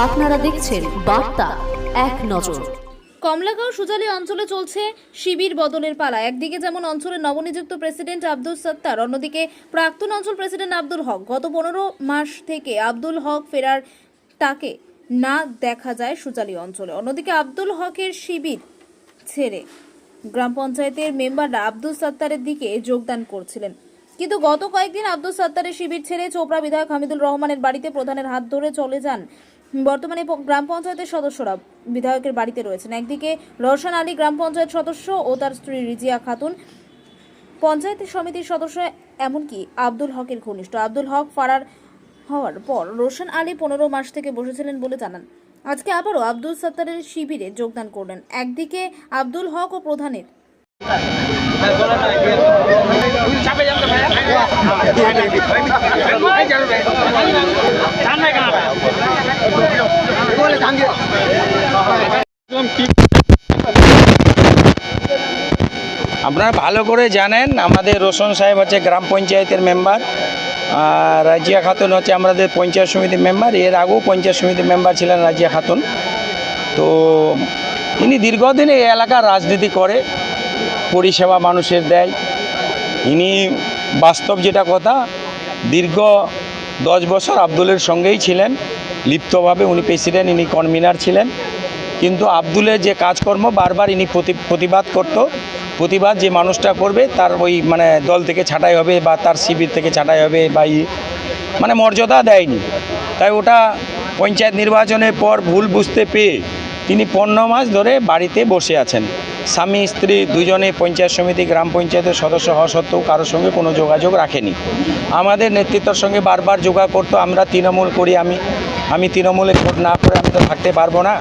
আপনারা দেখছেন বার্তা এক নজর। কমলাগাঁও সুজালি অঞ্চলে চলছে শিবির বদলের পালা। একদিকে যেমন অঞ্চলের নবনিযুক্ত প্রেসিডেন্ট আব্দুল সত্তার, অন্যদিকে প্রাক্তন অঞ্চল প্রেসিডেন্ট আব্দুল হক। গত 15 মাস থেকে আব্দুল হক ফেরার তাকে না দেখা যায় সুজালি অঞ্চলে। অন্যদিকে আব্দুল হকের শিবির ছেড়ে গ্রাম পঞ্চায়েতের মেম্বাররা আব্দুল সত্তারের দিকে যোগদান করছিলেন, কিন্তু গত কয়েকদিন আব্দুল সত্তারের শিবির ছেড়ে চোপড়া বিধায়ক হামিদুর রহমানের বাড়িতে প্রধানের হাত ধরে চলে যান। বর্তমানে গ্রাম পঞ্চায়েতের সদস্যরা বিধায়কের বাড়িতে রয়েছেন। একদিকে রওশন আলী গ্রাম পঞ্চায়েত সদস্য ও তার স্ত্রী রিজিয়া খাতুন পঞ্চায়েত সমিতির সদস্য, এমনকি আব্দুল হকের ঘনিষ্ঠ। আব্দুল হক ফারার হওয়ার পর রওশন আলী 15 মাস থেকে বসেছিলেন বলে জানান। আজকে আবারও আব্দুল সত্তারের শিবিরে যোগদান করলেন। একদিকে আব্দুল হক ও প্রধানের আপনারা ভালো করে জানেন আমাদের রোশন সাহেব হচ্ছে গ্রাম পঞ্চায়েতের মেম্বার, আর রাজিয়া খাতুন হচ্ছে আমাদের পঞ্চায়েত সমিতির মেম্বার। এর আগেও পঞ্চায়েত সমিতির মেম্বার ছিলেন রাজিয়া খাতুন। তো ইনি দীর্ঘদিন এই এলাকার রাজনীতি করে, পরিষেবা মানুষের দেয়। ইনি বাস্তব যেটা কথা, দীর্ঘ 10 বছর আব্দুলের সঙ্গেই ছিলেন লিপ্তভাবে। উনি প্রেসিডেন্ট, ইনি কনভিনার ছিলেন। কিন্তু আব্দুলের যে কাজকর্ম বারবার ইনি প্রতিবাদ করত। প্রতিবাদ যে মানুষটা করবে তার ওই দল থেকে ছাঁটাই হবে বা তার শিবির থেকে ছাঁটাই হবে বা মর্যাদা দেয়নি। তাই ওটা পঞ্চায়েত নির্বাচনের পর ভুল বুঝতে পেয়ে তিনি 15 মাস ধরে বাড়িতে বসে আছেন। স্বামী স্ত্রী দুজনে পঞ্চায়েত সমিতি গ্রাম পঞ্চায়েতের সদস্য হওয়া সত্ত্বেও কারোর সঙ্গে কোনো যোগাযোগ রাখেনি। আমাদের নেতৃত্বের সঙ্গে বারবার যোগাযোগ করতো। আমরা তৃণমূল করি, আমি তৃণমূলে ভোট না করে আমি তো থাকতে পারবো না।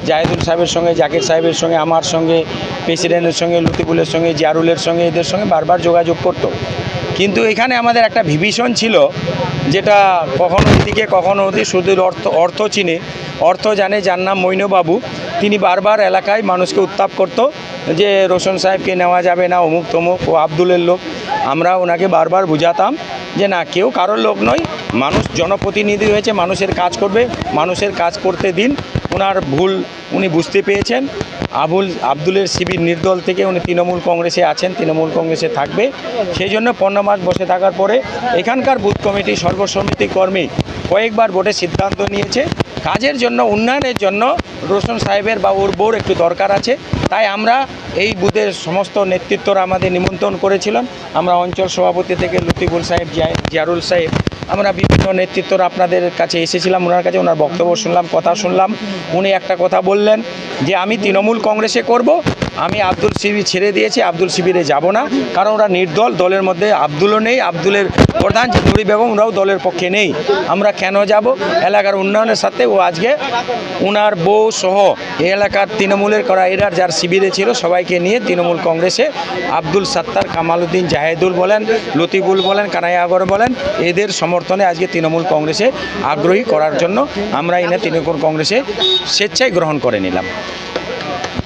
জাহেদুল সাহেবের সঙ্গে, জাকির সাহেবের সঙ্গে, আমার সঙ্গে, প্রেসিডেন্টের সঙ্গে, লতিফুলের সঙ্গে, জিয়ারুলের সঙ্গে, এদের সঙ্গে বারবার যোগাযোগ করতো। কিন্তু এখানে আমাদের একটা বিভীষণ ছিল, যেটা কখনো এদিকে কখনো ওদিকে, শুধু অর্থ চিনে, অর্থ জানে, যার নাম মৈনবাবু। তিনি বারবার এলাকায় মানুষকে উত্তাপ করত যে রোশন সাহেবকে নেওয়া যাবে না, অমুক তমুক, ও আব্দুলের লোক। আমরা ওনাকে বারবার বুঝাতাম যে না, কেউ কারোর লোক নয়, মানুষ জনপ্রতিনিধি হয়েছে, মানুষের কাজ করবে, মানুষের কাজ করতে দিন। ওনার ভুল উনি বুঝতে পেয়েছেন। আব্দুলের শিবির নির্দল থেকে উনি তৃণমূল কংগ্রেসে আছেন, তৃণমূল কংগ্রেসে থাকবে। সেই জন্য 15 মাস বসে থাকার পরে এখানকার বুথ কমিটি সর্বসম্মতি কর্মী কয়েকবার ভোটের সিদ্ধান্ত নিয়েছে কাজের জন্য, উন্নয়নের জন্য রোশন সাহেবের বা ওর বউর একটু দরকার আছে। তাই আমরা এই বুথের সমস্ত নেতৃত্বরা আমাদের নিমন্ত্রণ করেছিলেন। আমরা অঞ্চল সভাপতি থেকে লতিফুল সাহেব, জিয়ারুল সাহেব, আমরা বিভিন্ন নেতৃত্বরা আপনাদের কাছে এসেছিলাম। ওনার কাছে ওনার বক্তব্য শুনলাম, কথা শুনলাম। উনি একটা কথা বললেন যে আমি তৃণমূল কংগ্রেসে করব, আমি আব্দুল শিবির ছেড়ে দিয়েছি, আব্দুল শিবিরে যাব না, কারণ ওরা নির্দল, দলের মধ্যে আব্দুলও নেই, আব্দুলের প্রধান যে নুরি বেগম ওরাও দলের পক্ষে নেই। আমরা কেন যাব? এলাকার উন্নয়নের সাথে ও আজকে ওনার বউ সহ এই এলাকার তৃণমূলের করা এরার যার শিবিরে ছিল সবাইকে নিয়ে তৃণমূল কংগ্রেসে আব্দুল সত্তার, কামালউদ্দিন, জাহেদুল বলেন, লতিফুল বলেন, কানাইয়াগর বলেন, এদের সমর্থনে আজকে তৃণমূল কংগ্রেসে আগ্রহী করার জন্য আমরা এনে তৃণমূল কংগ্রেসে স্বেচ্ছায় গ্রহণ করে নিলাম।